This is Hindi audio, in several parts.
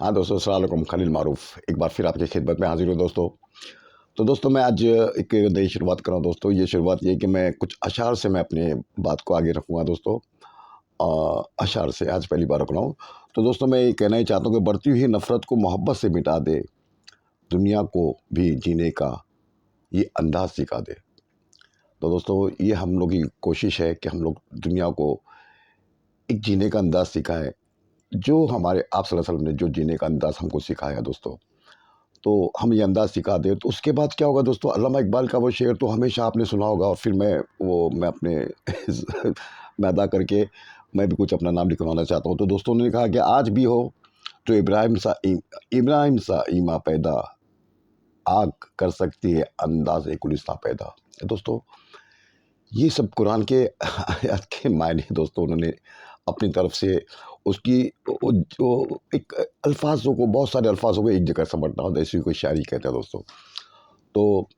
हाँ दोस्तों, अस्सलाम वालेकुम। खलील मारूफ एक बार फिर आपकी खिदमत में हाजिर हूँ दोस्तों। तो दोस्तों मैं आज एक नई शुरुआत कर रहा हूँ दोस्तों। ये शुरुआत ये है कि मैं कुछ अशार से मैं अपने बात को आगे रखूँगा दोस्तों। अशार से आज पहली बार रख रहा हूँ। तो दोस्तों मैं ये कहना ही चाहता हूँ कि बढ़ती हुई नफ़रत को मोहब्बत से मिटा दे, दुनिया को भी जीने का ये अंदाज़ सिखा दे। तो दोस्तों ये हम लोग की कोशिश है कि हम लोग दुनिया को एक जीने का अंदाज़ सिखाएँ, जो हमारे आप सल्लल्लाहु अलैहि वसल्लम ने जो जीने का अंदाज़ हमको सिखाया दोस्तों। तो हम ये अंदाज़ सिखा दें, तो उसके बाद क्या होगा दोस्तों, अल्लामा इकबाल का वो शेर तो हमेशा आपने सुना होगा और फिर मैं अपने मैं अदा करके मैं भी कुछ अपना नाम लिखवाना चाहता हूँ। तो दोस्तों उन्होंने कहा कि आज भी हो तो इब्राहिम सा ईमा पैदा, आग कर सकती है अंदाज़ गुलिस्तां पैदा। दोस्तों ये सब कुरान के आयत के मायने दोस्तों उन्होंने अपनी तरफ से उसकी जो एक अल्फाजों को, बहुत सारे अल्फाजों को एक जगह समझना होता है, इसी को शायरी कहते हैं दोस्तों। तो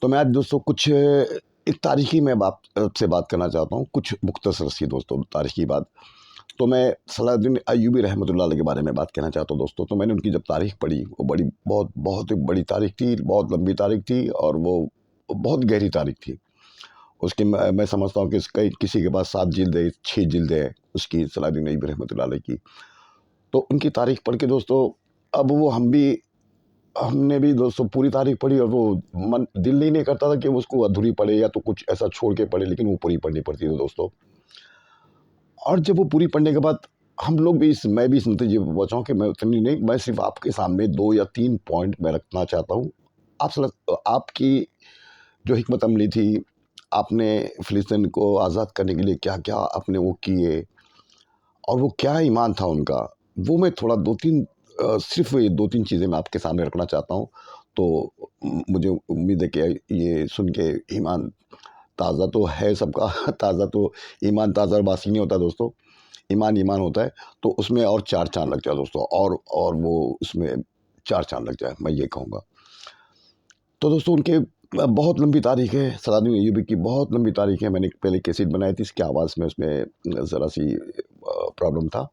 तो मैं आज दोस्तों कुछ एक तारीखी मैं बात से बात करना चाहता हूँ, कुछ मुख्तसर सी दोस्तों तारीखी बात। तो मैं सलाहुद्दीन अय्यूबी रहमतुल्लाह अलैह के बारे में बात कहना चाहता हूँ दोस्तों। तो मैंने उनकी जब तारीख पढ़ी, वो बड़ी बहुत बहुत ही बड़ी तारीख थी, बहुत लंबी तारीख थी और वो बहुत गहरी तारीख थी। उसकी मैं समझता हूँ कि इसका किसी के पास 7 जिल्दें 6 जिल्दें हैं उसकी, सलाहुद्दीन अय्यूबी रहमतुल्लाह अलैह की। तो उनकी तारीख पढ़ के दोस्तों, अब वो हमने भी दोस्तों पूरी तारीख पढ़ी और वो मन दिल ही नहीं करता था कि उसको अधूरी पढ़े या तो कुछ ऐसा छोड़ के पढ़े, लेकिन वो पूरी पढ़नी पड़ती थी दोस्तों। और जब वो पूरी पढ़ने के बाद हम लोग भी मैं भी इस नतीजे पर पहुँचा हूँ कि मैं उतनी नहीं, मैं सिर्फ आपके सामने 2 या 3 पॉइंट मैं रखना चाहता हूँ। आपकी जो हिकमत अमली थी, आपने फ़िलिस्तीन को आज़ाद करने के लिए क्या-क्या आपने वो किए और वो क्या ईमान था उनका, वो मैं थोड़ा 2-3 सिर्फ़ ये 2-3 चीज़ें मैं आपके सामने रखना चाहता हूँ। तो मुझे उम्मीद है कि ये सुन के ईमान ताज़ा तो है सबका ताज़ा तो ईमान ताज़ा और बासी नहीं होता दोस्तों, ईमान ईमान होता है। तो उसमें और 4 चाँद लग जाए दोस्तों, और वो उसमें 4 चाँद लग जाए, मैं ये कहूँगा। तो दोस्तों उनके बहुत लंबी तारीख़ है, सलाहुद्दीन अय्यूबी की बहुत लंबी तारीख़ है। मैंने पहले कैसेट बनाई थी, इसकी आवाज़ में उसमें ज़रा-सी प्रॉब्लम था,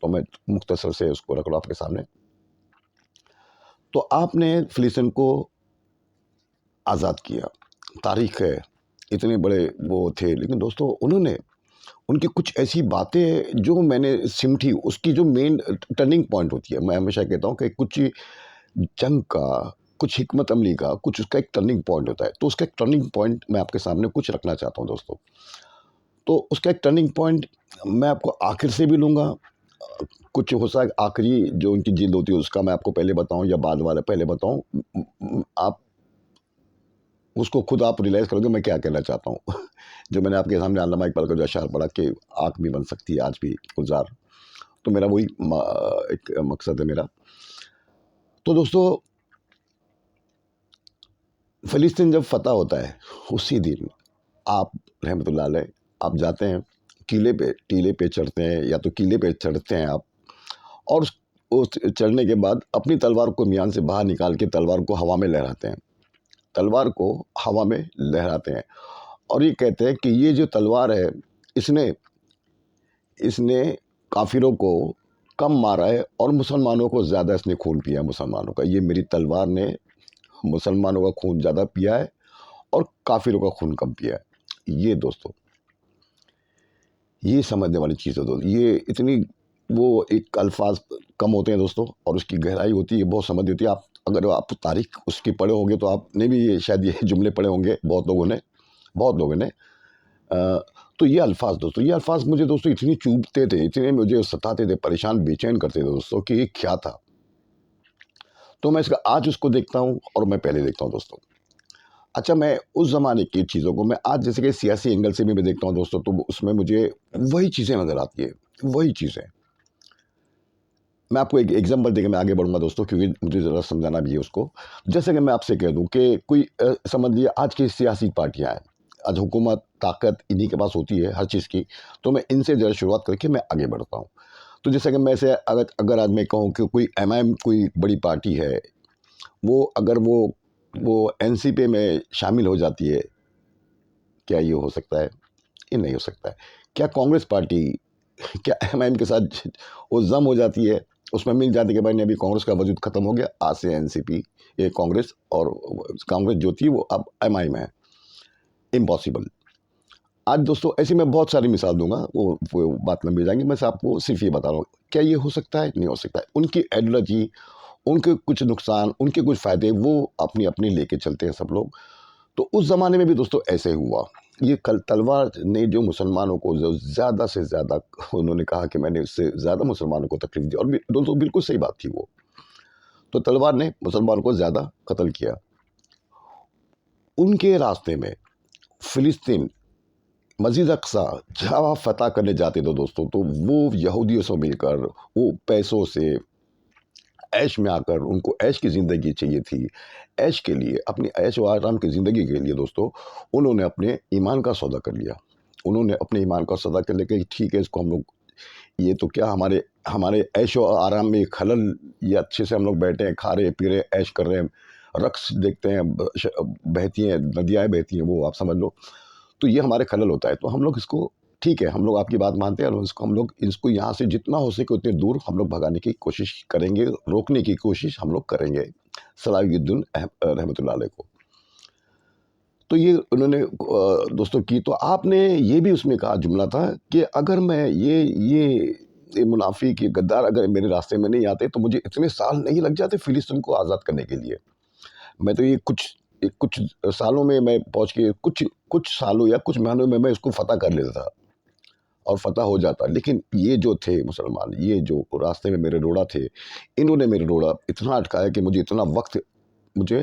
तो मैं मुख्तसर से उसको रख रहा हूँ आपके सामने। तो आपने फ़िलिस्तीन को आज़ाद किया, तारीख़ है, इतने बड़े वो थे, लेकिन दोस्तों उन्होंने उनकी कुछ ऐसी बातें जो मैंने सिमटी, उसकी जो मेन टर्निंग पॉइंट होती है, मैं हमेशा कहता हूँ कि कुछ जंग का, कुछ हिकमत अमली का, कुछ उसका एक टर्निंग पॉइंट होता है। तो उसका एक टर्निंग पॉइंट मैं आपके सामने कुछ रखना चाहता हूँ दोस्तों। तो उसका एक टर्निंग पॉइंट मैं आपको आखिर से भी लूँगा, कुछ हो सकता है आखिरी जो उनकी जिल्द होती है उसका मैं आपको पहले बताऊँ या बाद वाला पहले बताऊँ, आप उसको खुद आप रियलाइज़ करोगे मैं क्या कहना चाहता हूँ। जो मैंने आपके सामने अल्लामा इकबाल का जो अशआर पढ़ा कि आँख भी बन सकती है आज भी गुलज़ार, तो मेरा वही एक मकसद है मेरा। तो दोस्तों फ़िलिस्तीन जब फ़तह होता है, उसी दिन आप रहमतुल्लाह अलैह आप जाते हैं, टीले पे चढ़ते हैं या तो किले पे चढ़ते हैं आप, और उस चढ़ने के बाद अपनी तलवार को मियान से बाहर निकाल के तलवार को हवा में लहराते हैं। तलवार को हवा में लहराते हैं और ये कहते हैं कि ये जो तलवार है, इसने इसने काफ़िरों को कम मारा है और मुसलमानों को ज़्यादा इसने खून पिया है मुसलमानों का। ये मेरी तलवार ने मुसलमानों का खून ज़्यादा पिया है और काफ़िरों का खून कम पिया है। ये दोस्तों, ये समझने वाली चीज़ है दोस्तों। ये इतनी वो एक अल्फाज कम होते हैं दोस्तों और उसकी गहराई होती है, बहुत समझ होती है। आप अगर आप तारीख उसकी पढ़े होंगे तो आपने भी ये शायद ये जुमले पढ़े होंगे बहुत लोगों ने। तो ये अल्फाज दोस्तों, ये अल्फाज मुझे दोस्तों इतनी चुभते थे, इतने मुझे सताते थे, परेशान बेचैन करते थे दोस्तों कि ये क्या था। तो मैं इसका आज उसको देखता हूँ और मैं पहले देखता हूँ दोस्तों। अच्छा, मैं उस ज़माने की चीज़ों को मैं आज जैसे कि सियासी एंगल से भी मैं देखता हूँ दोस्तों, तो उसमें मुझे वही चीज़ें नज़र आती है, वही चीज़ें। मैं आपको एक एग्ज़ाम्पल देके मैं आगे बढ़ूँगा दोस्तों, क्योंकि मुझे ज़रा समझाना भी है उसको। जैसे कि मैं आपसे कह दूँ कि कोई समझ लीजिए आज की सियासी पार्टियाँ हैं, आज हुकूमत, ताकत इन्हीं के पास होती है हर चीज़ की, तो मैं इनसे ज़रा शुरुआत करके मैं आगे बढ़ता हूँ। तो जैसे कि मैं से अगर अगर आज मैं कहूँ कि कोई एमआईएम कोई बड़ी पार्टी है, वो अगर वो एनसीपी में शामिल हो जाती है, क्या ये हो सकता है? ये नहीं हो सकता है। क्या कांग्रेस पार्टी क्या एमआईएम के साथ वो जम हो जाती है, उसमें मिल जाती है कि भाई नहीं अभी कांग्रेस का वजूद खत्म हो गया, आज से एनसीपी ये कांग्रेस, और कांग्रेस जो थी वो अब एमआईएम है। इम्पॉसिबल। आज दोस्तों ऐसी मैं बहुत सारी मिसाल दूंगा, वो बात लंबी जाएंगी, मैं आपको सिर्फ ये बता रहा हूँ क्या ये हो सकता है, नहीं हो सकता है। उनकी आइडियोलॉजी, उनके कुछ नुकसान, उनके कुछ फ़ायदे, वो अपनी अपनी लेके चलते हैं सब लोग। तो उस ज़माने में भी दोस्तों ऐसे हुआ। ये कल तलवार ने जो मुसलमानों को जो ज़्यादा से ज़्यादा, उन्होंने कहा कि मैंने उससे ज़्यादा मुसलमानों को तकलीफ दी, और दोस्तों बिल्कुल सही बात थी वो। तो तलवार ने मुसलमानों को ज़्यादा कत्ल किया। उनके रास्ते में फ़िलिस्तीन, मस्जिद अक़सा जब आप फ़तह करने जाते थे दोस्तों, तो वो यहूदियों से मिलकर, वो पैसों से ऐश में आकर, उनको ऐश की ज़िंदगी चाहिए थी। ऐश के लिए, अपनी ऐश व आराम की ज़िंदगी के लिए दोस्तों, उन्होंने अपने ईमान का सौदा कर लिया। उन्होंने अपने ईमान का सौदा कर लिया कि ठीक है, इसको हम लोग, ये तो क्या हमारे हमारे ऐश व आराम में खलल, ये अच्छे से हम लोग बैठे हैं, खा रहे हैं, पी रहे हैं, ऐश कर रहे हैं, रक़्स देखते हैं, बहती हैं, नदियाँ बहती हैं, वो आप समझ लो। तो ये हमारे खलल होता है। तो हम लोग इसको, ठीक है, हम लोग आपकी बात मानते हैं, और इसको हम लोग, इसको यहाँ से जितना हो सके उतने दूर हम लोग भगाने की कोशिश करेंगे, रोकने की कोशिश हम लोग करेंगे, सलाहुद्दीन रहमतुल्लाह अलैह को। तो ये उन्होंने दोस्तों की। तो आपने ये भी उसमें कहा जुमला था कि अगर मैं ये मुनाफिक, ये गद्दार अगर मेरे रास्ते में नहीं आते तो मुझे इतने साल नहीं लग जाते फ़िलिस्तीन को आज़ाद करने के लिए। मैं तो ये कुछ सालों में मैं पहुँच के, कुछ कुछ सालों या कुछ महीनों में मैं इसको फ़तह कर लेता था और फ़तह हो जाता। लेकिन ये जो थे मुसलमान, ये जो रास्ते में मेरे रोड़ा थे, इन्होंने मेरे रोड़ा इतना अटकाया कि मुझे इतना वक़्त मुझे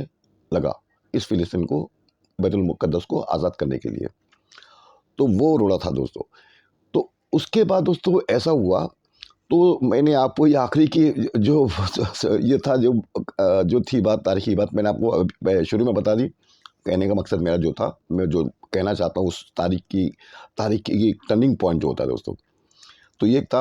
लगा इस फ़िलिस्तीन को, बैतुल मुक़द्दस को आज़ाद करने के लिए। तो वो रोड़ा था दोस्तों। तो उसके बाद दोस्तों ऐसा हुआ, तो मैंने आपको ये आखिरी की जो ये था, जो थी बात, तारीख़ी बात, मैंने आपको शुरू में बता दी। कहने का मकसद मेरा जो था, मैं जो कहना चाहता हूँ उस तारीख़ की एक टर्निंग पॉइंट जो होता है दोस्तों, तो ये एक था।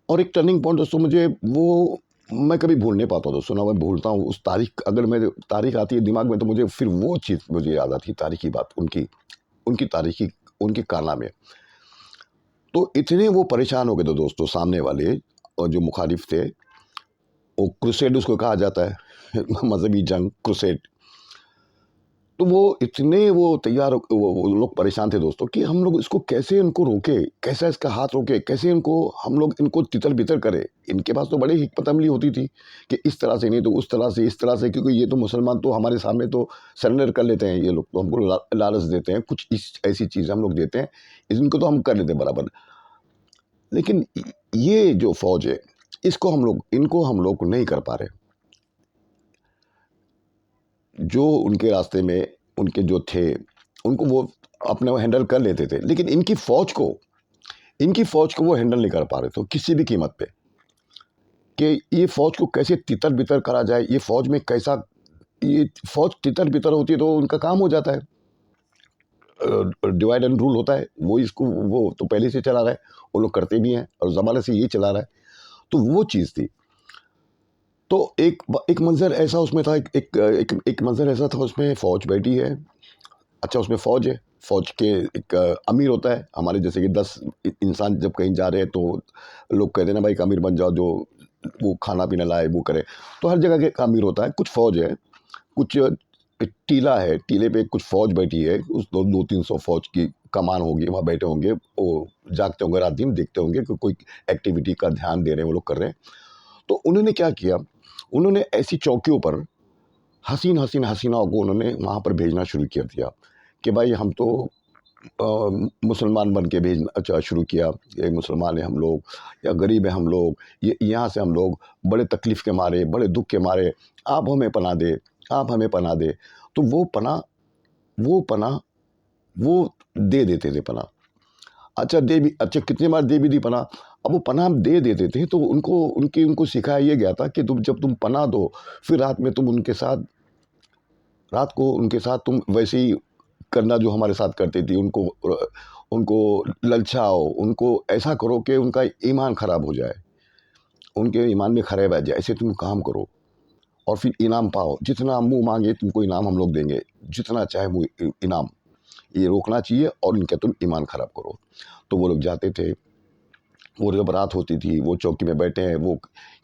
और एक टर्निंग पॉइंट दोस्तों, मुझे वो मैं कभी भूल नहीं पाता दोस्तों, ना मैं भूलता हूँ उस तारीख़। अगर मेरे तारीख़ आती है दिमाग में तो मुझे फिर वो चीज़ मुझे याद आती है, तारीख़ी बात, उनकी उनकी तारीख़ी, उनके कारनामे। तो इतने वो परेशान हो गए थे दोस्तों सामने वाले, और जो मुखालिफ थे, वो क्रूसेड उसको कहा जाता है मजहबी जंग, क्रूसेड। तो वो इतने वो तैयार, वो लोग परेशान थे दोस्तों कि हम लोग इसको कैसे इनको रोके, कैसे इसका हाथ रोके, कैसे इनको हम लोग इनको तितर बितर करें। इनके पास तो बड़ी हिकमत अमली होती थी कि इस तरह से नहीं तो उस तरह से, इस तरह से, क्योंकि ये तो मुसलमान तो हमारे सामने तो सरेंडर कर लेते हैं, ये लोग तो हमको लालच देते हैं, कुछ इस ऐसी चीज़ें हम लोग देते हैं, इनको तो हम कर लेते हैं बराबर। लेकिन ये जो फ़ौज है, इनको हम लोग नहीं कर पा रहे। जो उनके रास्ते में उनके जो थे, उनको वो अपने वो हैंडल कर लेते थे, लेकिन इनकी फ़ौज को वो हैंडल नहीं कर पा रहे थे किसी भी कीमत पे, कि ये फ़ौज को कैसे तितर-बितर करा जाए, ये फ़ौज में कैसा, ये फ़ौज तितर-बितर होती है तो उनका काम हो जाता है। डिवाइड एंड रूल होता है, वो तो पहले से चला रहा है, वो लोग करते भी हैं और ज़माने से यही चला रहा है। तो वो चीज़ थी। तो एक मंज़र ऐसा उसमें था, एक मंज़र ऐसा था, उसमें फ़ौज बैठी है। अच्छा, उसमें फ़ौज है, फ़ौज के एक अमीर होता है, हमारे जैसे कि 10 इंसान जब कहीं जा रहे हैं तो लोग कहते हैं ना भाई एक अमीर बन जाओ, जो वो खाना-पीना लाए, वो करे। तो हर जगह के एक अमीर होता है, कुछ फ़ौज है, कुछ एक टीला है, टीले पे कुछ फ़ौज बैठी है, उस 200-300 फ़ौज की कमान होगी, वहाँ बैठे होंगे, वो जागते होंगे रात-दिन, देखते होंगे कि कोई एक्टिविटी का ध्यान दे रहे हैं, वो लोग कर रहे हैं। तो उन्होंने क्या किया, उन्होंने ऐसी चौकियों पर हसीन-हसीन हसीनाओं को उन्होंने वहाँ पर भेजना शुरू कर दिया कि भाई हम तो मुसलमान बन के भेजना अच्छा शुरू किया, ये मुसलमान हैं हम लोग, या गरीब हैं हम लोग, ये यहाँ से हम लोग बड़े तकलीफ़ के मारे, बड़े दुःख के मारे, आप हमें पनाह दें, आप हमें पनाह दें। तो वो पनाह वो दे देते थे पनाह। अच्छा कितनी बार दे भी दी पनाह। अब वो पनाह दे देते थे तो उनको सिखाया ये गया था कि जब तुम पनाह दो, फिर रात को उनके साथ तुम वैसे ही करना जो हमारे साथ करती थी। उनको ललचाओ, उनको ऐसा करो कि उनका ईमान ख़राब हो जाए, उनके ईमान में खरेब आ जाए, ऐसे तुम काम करो और फिर इनाम पाओ। जितना मुँह मांगे तुमको इनाम हम लोग देंगे, जितना चाहे मुँह इनाम। ये रोकना चाहिए और इनका तुम ईमान ख़राब करो। तो वो लोग जाते थे, और जब रात होती थी वो चौकी में बैठे हैं, वो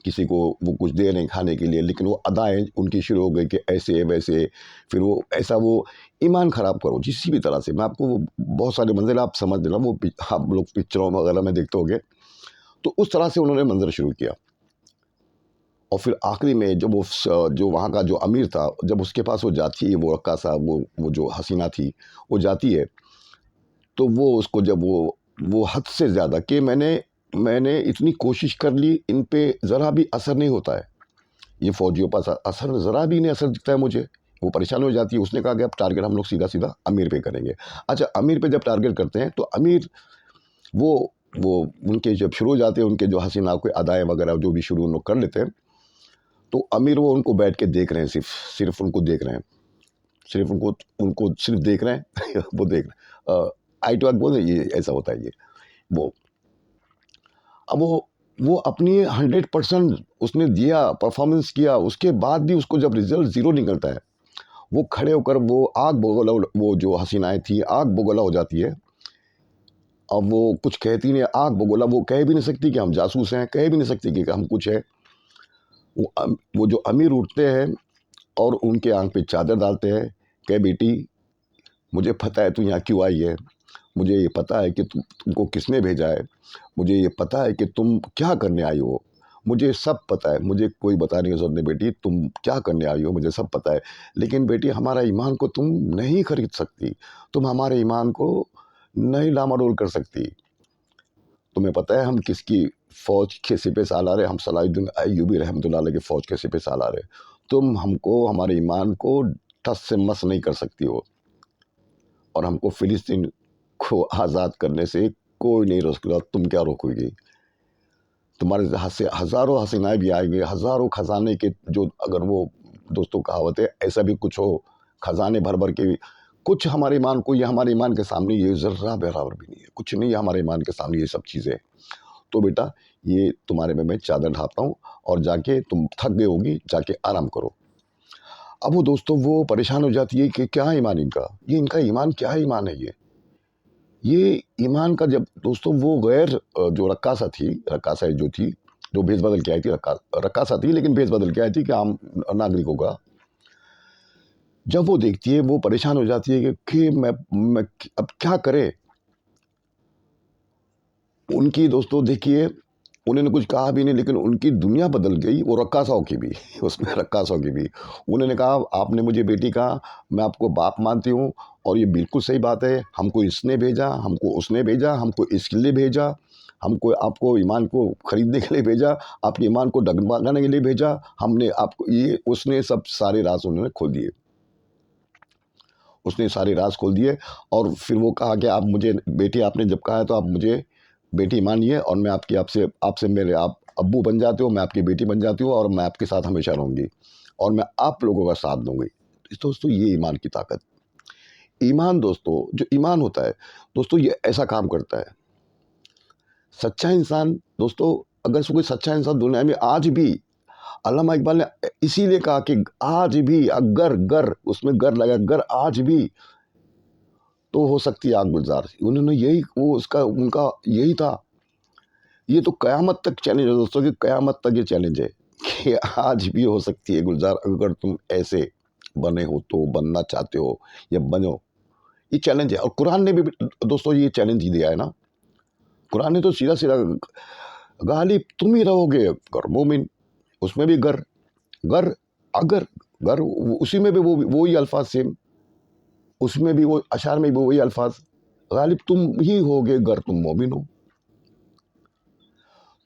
किसी को वो कुछ दे रहे हैं खाने के लिए, लेकिन वो अदाएँ उनकी शुरू हो गई कि ऐसे वैसे, फिर वो ऐसा वो ईमान ख़राब करो किसी भी तरह से। मैं आपको वो बहुत सारे मंज़र आप समझ लेना, वो आप लोग पिक्चरों वगैरह में देखते होंगे। तो उस तरह से उन्होंने मंज़र शुरू किया, और फिर आखिरी में जब वो जो वहाँ का जो अमीर था, जब उसके पास वो जाती है, वो रक्कासा, वो जो हसीना थी, वो जाती है, तो वो उसको जब वो हद से ज़्यादा कि मैंने इतनी कोशिश कर ली, इन पे ज़रा भी असर नहीं होता है, ये फ़ौजियों पर असर ज़रा भी नहीं असर दिखता है मुझे। वो परेशान हो जाती है। उसने कहा कि अब टारगेट हम लोग सीधा-सीधा अमीर पे करेंगे। अच्छा, अमीर पे जब टारगेट करते हैं तो अमीर वो वो उनके जब शुरू हो जाते हैं, उनके जो हसीना कोई अदाएँ वगैरह जो भी शुरू उन लोग कर लेते हैं, तो अमीर वो उनको बैठ के देख रहे हैं, सिर्फ़ उनको देख रहे हैं। सिर्फ़ उनको उनको सिर्फ़ देख रहे हैं वो देख रहे हैं। आई टू आई बोलते हैं, ये ऐसा होता है ये। वो अब वो अपनी 100% उसने दिया, परफ़ॉर्मेंस किया, उसके बाद भी उसको जब रिज़ल्ट ज़ीरो निकलता है, वो खड़े होकर वो आग बगोला, वो जो हसीनाएँ थी, आग बगोला हो जाती है। अब वो कुछ कहती नहीं, आग बगोला, वो कह भी नहीं सकती कि हम जासूस हैं, कह भी नहीं सकती कि हम कुछ हैं। वो जो अमीर उठते हैं और उनके आँख पे चादर डालते हैं, कहे बेटी, मुझे पता है तू यहाँ क्यों आई है, मुझे ये पता है कि तुमको किसने भेजा है, मुझे ये पता है कि तुम क्या करने आई हो, मुझे सब पता है, मुझे कोई बताने की ज़रूरत नहीं बेटी, तुम क्या करने आई हो मुझे सब पता है। लेकिन बेटी, हमारा ईमान को तुम नहीं खरीद सकती, तुम हमारे ईमान को नहीं डामाडोल कर सकती। तुम्हें पता है हम किसकी फ़ौज के सिपह सालार हैं? हम सलाहुद्दीन अय्यूबी रहमतुल्लाह अलैह की फ़ौज के सिपह सालार हैं। तुम हमको, हमारे ईमान को ठस से मस नहीं कर सकती हो, और हमको फ़िलिस्तीन को आज़ाद करने से कोई नहीं रोक सकता। तुम क्या रोकोगी? तुम्हारे हाथ से हज़ारों हसीनाएँ भी आएँगी, हज़ारों खज़ाने के जो, अगर वो दोस्तों कहावत है, ऐसा भी कुछ हो, खज़ाने भर-भर के भी, कुछ हमारे ईमान को, ये हमारे ईमान के सामने ये ज़र्रा बराबर भी नहीं है। कुछ नहीं है हमारे ईमान के सामने ये सब चीज़ें। तो बेटा, ये तुम्हारे में मैं चादर ढाता हूँ, और जाके तुम थक गई होगी, जाके आराम करो। अब वो दोस्तों वो परेशान हो जाती है कि क्या ईमान इनका? ये इनका ईमान क्या ईमान है ये? ये ईमान का, जब दोस्तों वो जो रक्कासा थी, रक्कासा जो थी, जो भेष बदल के आई थी, रक्कासा थी लेकिन भेष बदल के आई थी कि आम नागरिकों का। जब वो देखती है, वो परेशान हो जाती है कि मैं अब क्या करे? उनकी दोस्तों देखिए, उन्होंने कुछ कहा भी नहीं, लेकिन उनकी दुनिया बदल गई, वो रक्कासाओं की भी उसमें रक्कासाओं की भी। उन्होंने कहा, आपने मुझे बेटी कहा, मैं आपको बाप मानती हूँ, और ये बिल्कुल सही बात है, हमको इसने भेजा, हमको उसने भेजा, हमको इसके लिए भेजा, हमको आपको ईमान को खरीदने के लिए भेजा, आपके ईमान को डगमगाने के लिए भेजा, हमने आपको ये, उसने सब सारे राज उन्होंने खोल दिए। उसने सारे राज खोल दिए, और फिर वो कहा कि आप मुझे बेटी, आपने जब कहा है तो आप मुझे बेटी मानिए, और मैं आपकी आपसे आपसे मेरे आप अब्बू बन जाते हो, मैं आपकी बेटी बन जाती हूँ, और मैं आपके साथ हमेशा रहूँगी, और मैं आप लोगों का साथ दूँगी। दोस्तों, ये ईमान की ताकत। ईमान दोस्तों, जो ईमान होता है दोस्तों, ये ऐसा काम करता है। सच्चा इंसान दोस्तों, अगर कोई सच्चा इंसान दुनिया में आज भी, अल्लामा इकबाल ने इसीलिए कहा कि आज भी अगर गर, उसमें गर लगा, गर आज भी, तो हो सकती है आग गुलजार। उन्होंने यही, वो उसका उनका यही था। ये तो क़यामत तक चैलेंज है दोस्तों, कि क़यामत तक ये चैलेंज है कि आज भी हो सकती है गुलजार, अगर तुम ऐसे बने हो, तो बनना चाहते हो या बनो। ये चैलेंज है, और कुरान ने भी दोस्तों ये चैलेंज ही दिया है ना। कुरान ने तो सीधा-सीधा, गालिब तुम ही रहोगे गर मोमिन, उसमें भी गर, गर, अगर, गर, उसी में भी वो ही अल्फाज सेम, उसमें भी वो अशार में भी वही अल्फाज, गालिब तुम ही होगे गर तुम मोमिन हो।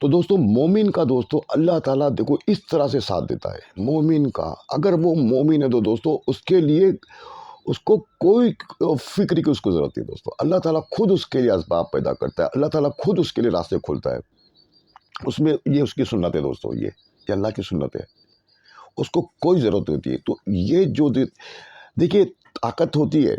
तो दोस्तों, मोमिन का दोस्तों अल्लाह ताला देखो इस तरह से साथ देता है। मोमिन का, अगर वो मोमिन है तो दोस्तों उसके लिए, उसको कोई फ़िक्र की उसको ज़रूरत नहीं दोस्तों। अल्लाह ताला खुद उसके लिए असबाब पैदा करता है, अल्लाह ताला खुद उसके लिए रास्ते खोलता है। उसमें ये उसकी सुन्नत है दोस्तों, ये अल्लाह की सुन्नत है। उसको कोई ज़रूरत नहीं होती है। तो ये जो देखिए, ताकत होती है,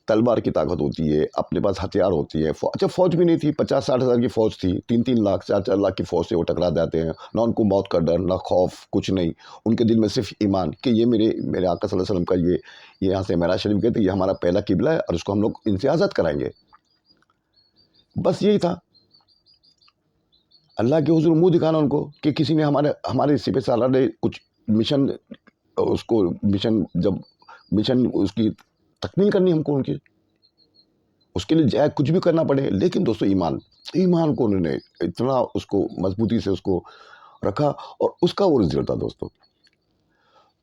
तलवार की ताकत होती है, अपने पास हथियार होती है। अच्छा, फ़ौज भी नहीं थी, 50-60 हज़ार की फ़ौज थी, 3-3 लाख, 4-4 लाख की फ़ौज से वो टकरा जाते हैं। ना उनको मौत का डर, ना खौफ, कुछ नहीं। उनके दिल में सिर्फ़ ईमान कि ये मेरे आका सल्लल्लाहु अलैहि वसल्लम का ये यहाँ से मेराज शरीफ गए थे, ये हमारा पहला किबला है, और इसको हम लोग इनसे आज़ाद कराएँगे। बस यही था, अल्लाह के हुज़ूर मुँह दिखाना उनको कि किसी ने हमारे हमारे सिपह सालार ने कुछ मिशन, उसको मिशन जब मिशन उसकी तकमील करनी हमको उनकी, उसके लिए चाहे कुछ भी करना पड़े, लेकिन दोस्तों ईमान, ईमान को उन्होंने इतना उसको मजबूती से उसको रखा और उसका वो रिज़ल्ट था दोस्तों।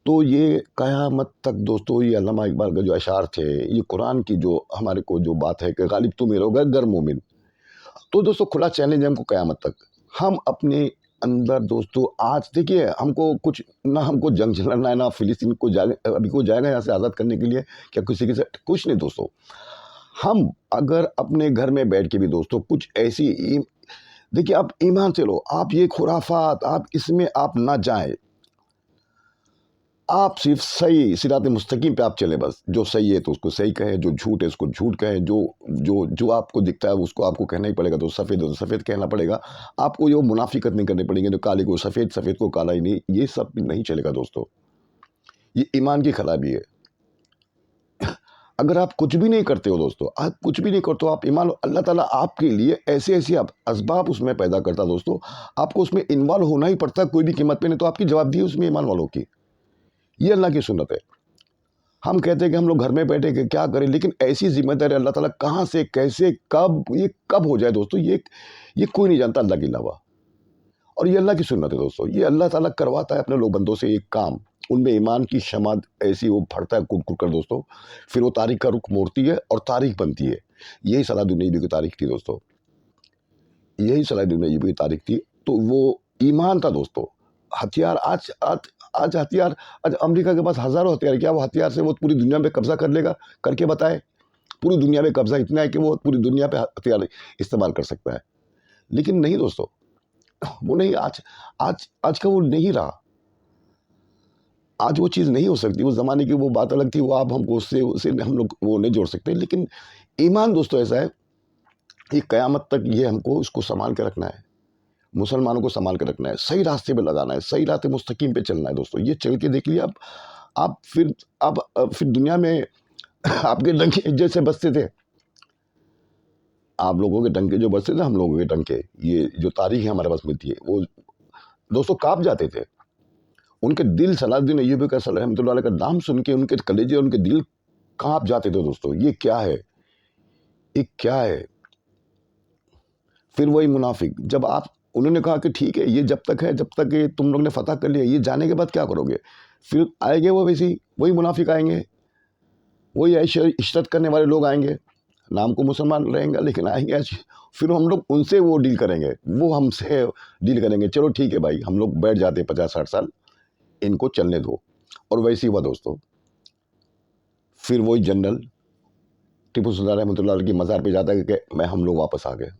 तो ये क़यामत तक दोस्तों, ये अल्लामा इकबाल के जो अशार थे, ये कुरान की जो हमारे को जो बात है कि गालिब तुम ही रहोगे गर मोमिन। तो दोस्तों खुला चैलेंज है हमको क़यामत तक। हम अपने अंदर दोस्तों आज देखिए, हमको कुछ ना, हमको जंग लड़ना है, ना फ़िलिस्तीन को जाने अभी को जाएगा यहाँ से आज़ाद करने के लिए, क्या किसी के साथ कुछ नहीं दोस्तों। हम अगर अपने घर में बैठ के भी दोस्तों कुछ ऐसी देखिए, आप ईमान से लो, आप ये खुराफात, आप इसमें आप ना जाएँ। आप सिर्फ सही सिरात मुस्तकीम पे आप चले बस। जो सही है तो उसको सही कहें, जो झूठ है उसको झूठ कहें, जो जो जो आपको दिखता है उसको आपको कहना ही पड़ेगा। तो सफ़ेद है तो सफ़ेद कहना पड़ेगा। आपको ये मुनाफ़िकत नहीं करनी पड़ेगी, तो काले को सफ़ेद, सफ़ेद को काला ही नहीं, ये सब नहीं चलेगा दोस्तों। ये ईमान की खराबी है। अगर आप कुछ भी नहीं करते हो दोस्तों, आप कुछ भी नहीं करते हो, आप ईमान, अल्लाह ताला आपके लिए ऐसे-ऐसे असबाब उसमें पैदा करता दोस्तों, आपको उसमें इन्वॉल्व होना ही पड़ता है कोई भी कीमत पे, नहीं तो आपकी जवाबदेही उसमें ईमान वालों की। ये अल्लाह की सुन्नत है। हम कहते हैं कि हम लोग घर में बैठे के क्या करें, लेकिन ऐसी ज़िम्मेदारी अल्लाह ताला कहाँ से, कैसे, कब, ये कब हो जाए दोस्तों, ये कोई नहीं जानता अल्लाह के अलावा। और ये अल्लाह की सुन्नत है दोस्तों। ये अल्लाह ताला करवाता है अपने लोग बंदों से एक काम, उनमें ईमान की शमा ऐसी वो फटता है कुट कुट कर दोस्तों, फिर वो तारीख का रुख मोड़ती है और तारीख बनती है। यही सलाहुद्दीन अय्यूबी की तारीख थी दोस्तों, यही सलाहुद्दीन अय्यूबी की तारीख थी। तो वो ईमान था दोस्तों। हथियार आज हथियार, आज अमेरिका के पास हज़ारों हथियार है, क्या वो हथियार से वो पूरी दुनिया पे कब्ज़ा कर लेगा? करके बताए। पूरी दुनिया में कब्ज़ा इतना है कि वो पूरी दुनिया पे हथियार इस्तेमाल कर सकता है। लेकिन नहीं दोस्तों, वो नहीं, आज आज आज का वो नहीं रहा। आज वो चीज़ नहीं हो सकती, उस ज़माने की वो बात अलग थी, वो आप हमको उससे हम लोग वो नहीं जोड़ सकते। लेकिन ईमान दोस्तों ऐसा है, ये क़यामत तक ये हमको इसको सँभाल के रखना है। मुसलमानों को सँभाल के रखना है, सही रास्ते पे लगाना है, सही रास्ते मुस्तकीम पे चलना है दोस्तों। ये चल के देख लिया आप फिर आप फिर दुनिया में आपके डंके जैसे बजते थे, आप लोगों के डंके जो बजते थे, हम लोगों के डंके, ये जो तारीख़ है हमारे पास मिलती है, वो दोस्तों काँप जाते थे। उनके दिल, सलाहुद्दीन अय्यूबी का रहमतुल्लाह अलैह का नाम सुन के उनके कलेजे, उनके दिल काँप जाते थे दोस्तों। ये क्या है? ये क्या है? फिर वही मुनाफिक, जब आप उन्होंने कहा कि ठीक है, ये जब तक है, जब तक ये तुम लोग ने फ़तह कर लिया, ये जाने के बाद क्या करोगे? फिर आएँगे वो वैसे ही, वही मुनाफिक आएँगे, वही इशरत करने वाले लोग आएँगे, नाम को मुसलमान रहेंगे लेकिन आएँगे ऐसे। फिर हम लोग उनसे वो डील करेंगे, वो हमसे डील करेंगे, चलो ठीक है भाई, हम लोग बैठ जाते 50-60 साल, इनको चलने दो। और वैसे ही हुआ दोस्तों। फिर वही जनरल टीपू सुल्तान रहमतुल्लाह अलैह की मज़ार पे जाता है कि मैं हम लोग वापस आ गए।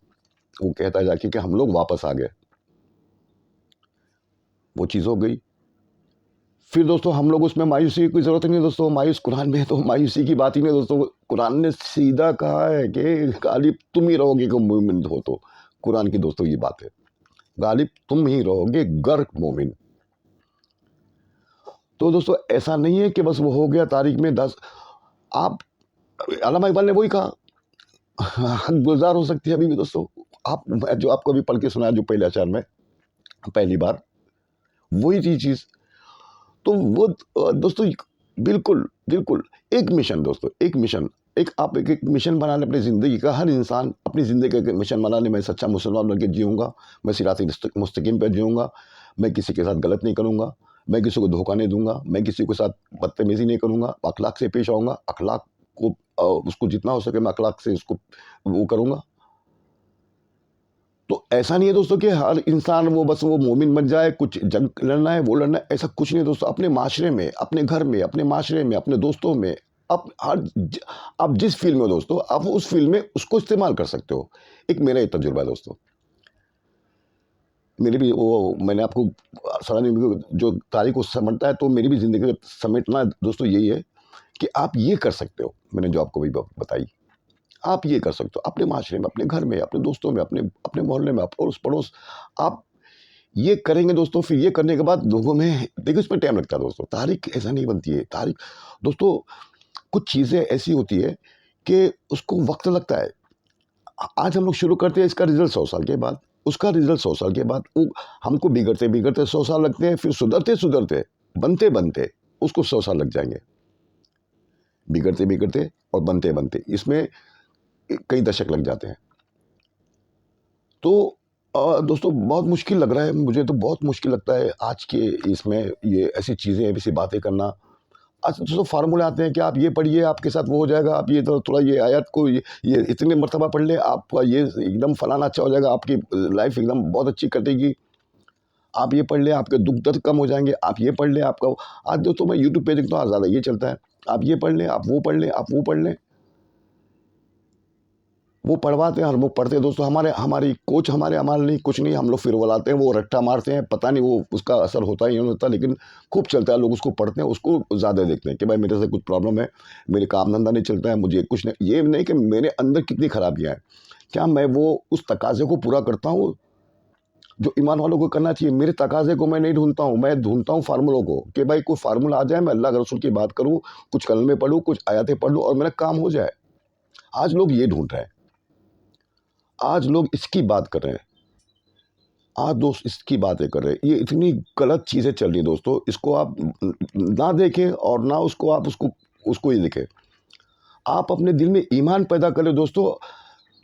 वो कहता है जाके कि हम लोग वापस आ गए। वो चीज़ हो गई। फिर दोस्तों हम लोग उसमें मायूसी की कोई ज़रूरत नहीं है दोस्तों, मायूस कुरान में तो मायूसी की बात ही नहीं दोस्तों। कुरान ने सीधा कहा है कि गालिब तुम ही रहोगे कि मोमिन हो तो। कुरान की दोस्तों ये बात है, गालिब तुम ही रहोगे गर मोमिन। तो दोस्तों ऐसा नहीं है कि बस वो हो गया तारीख में 10, आप अल्लामा इकबाल ने वही कहा, हक गुज़ार हो सकती है अभी भी दोस्तों। आप जो आपको अभी पढ़ के सुनाया जो पहले अशआर में, पहली बार, वही चीज़। तो वो दोस्तों बिल्कुल, बिल्कुल एक मिशन दोस्तों, एक मिशन, एक मिशन बना लें अपनी ज़िंदगी का। हर इंसान अपनी ज़िंदगी का एक मिशन बना ले, मैं सच्चा मुसलमान बन के जीऊँगा, मैं सिरात मुस्तकीम पे जीऊँगा, मैं किसी के साथ गलत नहीं करूँगा, मैं किसी को धोखा नहीं दूँगा, मैं किसी के साथ बदतमीज़ी नहीं करूँगा, अखलाक से पेश आऊँगा, अखलाक को उसको जितना हो सके मैं अखलाक से उसको वो करूँगा। तो ऐसा नहीं है दोस्तों कि हर इंसान वो बस वो मोमिन बन जाए, कुछ जंग लड़ना है, वो लड़ना है, ऐसा कुछ नहीं है दोस्तों। अपने माशरे में, अपने घर में, अपने माशरे में, अपने दोस्तों में, आप जिस फ़ील्ड में हो दोस्तों, आप उस फ़ील्ड में उसको इस्तेमाल कर सकते हो। एक मेरा ये तजुर्बा है दोस्तों। मेरी भी वो मैंने आपको जो तारीख़ को समेटता है, तो मेरी भी ज़िंदगी का समेटना दोस्तों यही है कि आप ये कर सकते हो, मैंने जो आपको अभी बताई। आप ये कर सकते हो अपने माशरे में, अपने घर में, अपने दोस्तों में, अपने अपने मोहल्ले में, अड़ोस-पड़ोस। आप ये करेंगे दोस्तों, फिर ये करने के बाद लोगों में देखिए उसमें टाइम लगता है दोस्तों। तारीख ऐसा नहीं बनती है। तारीख दोस्तों कुछ चीज़ें ऐसी होती है कि उसको वक़्त लगता है। आज हम लोग शुरू करते हैं, इसका रिजल्ट 100 साल के बाद, उसका रिजल्ट 100 साल के बाद। वो हमको बिगड़ते बिगड़ते 100 साल लगते हैं, फिर सुधरते सुधरते बनते बनते उसको 100 साल लग जाएंगे। बिगड़ते बिगड़ते और बनते बनते इसमें कई दशक लग जाते हैं। तो दोस्तों बहुत मुश्किल लग रहा है, मुझे तो बहुत मुश्किल लगता है आज के इसमें ये ऐसी चीज़ें, ऐसी बातें करना। आज दोस्तों फार्मूले आते हैं कि आप ये पढ़िए, आपके साथ वो हो जाएगा, आप ये तो थोड़ा ये आयत को ये इतने मर्तबा पढ़ ले, आपका ये एकदम फलाना अच्छा हो जाएगा, आपकी लाइफ एकदम बहुत अच्छी कटेगी। आप ये पढ़ लें, आपके दुख दर्द कम हो जाएंगे, आप ये पढ़ लें, आपका। आज दोस्तों मैं यूट्यूब पे देखता हूँ, ज़्यादा ये चलता है, आप ये पढ़ लें, आप वो पढ़ लें, आप वो पढ़ लें। वो पढ़वाते हैं और वो पढ़ते हैं दोस्तों। हमारी कोच हमारे लिए कुछ नहीं, हम लोग फिर बुलाते हैं, वो रट्टा मारते हैं, पता नहीं वो उसका असर होता है या नहीं होता, लेकिन खूब चलता है, लोग उसको पढ़ते हैं, उसको ज़्यादा देखते हैं कि भाई मेरे से कुछ प्रॉब्लम है, मेरे काम धंधा नहीं चलता है, मुझे कुछ नहीं, ये नहीं कि मेरे अंदर कितनी खराबियाँ हैं, क्या मैं वो उस तकाजे को पूरा करता हूँ जो ईमान वालों को करना चाहिए। मेरे तकाजे को मैं नहीं ढूंढता हूँ, मैं ढूंढता हूँ फार्मूलों को, कि भाई कोई फार्मूला आ जाए, मैं अल्लाह के रसूल की बात करूँ, कुछ कलमे पढ़ूँ, कुछ आयतें पढ़ लूँ और मेरा काम हो जाए। आज लोग ये ढूंढ रहे हैं, आज लोग इसकी बात कर रहे हैं, आज दोस्त इसकी बातें कर रहे हैं। ये इतनी गलत चीज़ें चल रही हैं दोस्तों, इसको आप ना देखें और ना उसको आप उसको ही देखें। आप अपने दिल में ईमान पैदा करें दोस्तों,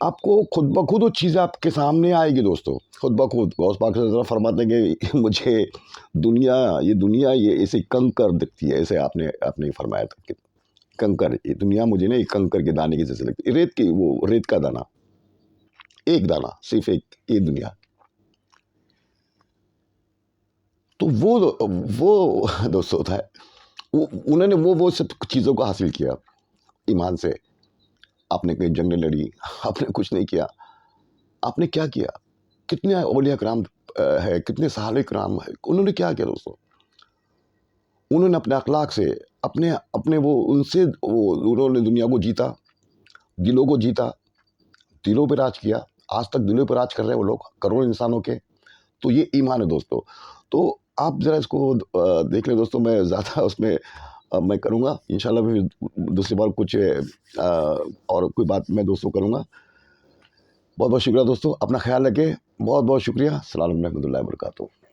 आपको खुद ब खुद वो चीज़ें आपके सामने आएगी दोस्तों, खुद ब खुद। गौस पाक फरमाते हैं कि मुझे दुनिया ये ऐसे कंकर दिखती है, ऐसे आपने आपने फरमाया था कि कंकर, ये दुनिया मुझे ना एक कंकर के दाने की जैसे लगती है, रेत की, वो रेत का दाना, एक दाना, सिर्फ एक, ये दुनिया। तो वो दोस्तों होता है, उन्होंने वो सब चीज़ों को हासिल किया ईमान से। आपने कहीं जंगें लड़ी, आपने कुछ नहीं किया, आपने क्या किया? कितने औलिया कराम है, कितने सहाबा कराम है, उन्होंने क्या किया दोस्तों? उन्होंने अपने अखलाक से, अपने अपने वो उनसे वो उन्होंने दुनिया को जीता, दिलों को जीता, दिलों पे राज किया। आज तक दिलों पे राज कर रहे हैं वो लोग, करोड़ों इंसानों के। तो ये ईमान है दोस्तों। तो आप ज़रा इसको देख लें दोस्तों। मैं ज़्यादा उसमें मैं करूँगा इंशाल्लाह, फिर दूसरी बार कुछ और कोई बात मैं दोस्तों करूँगा। बहुत बहुत शुक्रिया दोस्तों, अपना ख्याल रखें। बहुत बहुत शुक्रिया। अस्सलाम वालेकुम रहमतुल्लाहि व बरकातहू।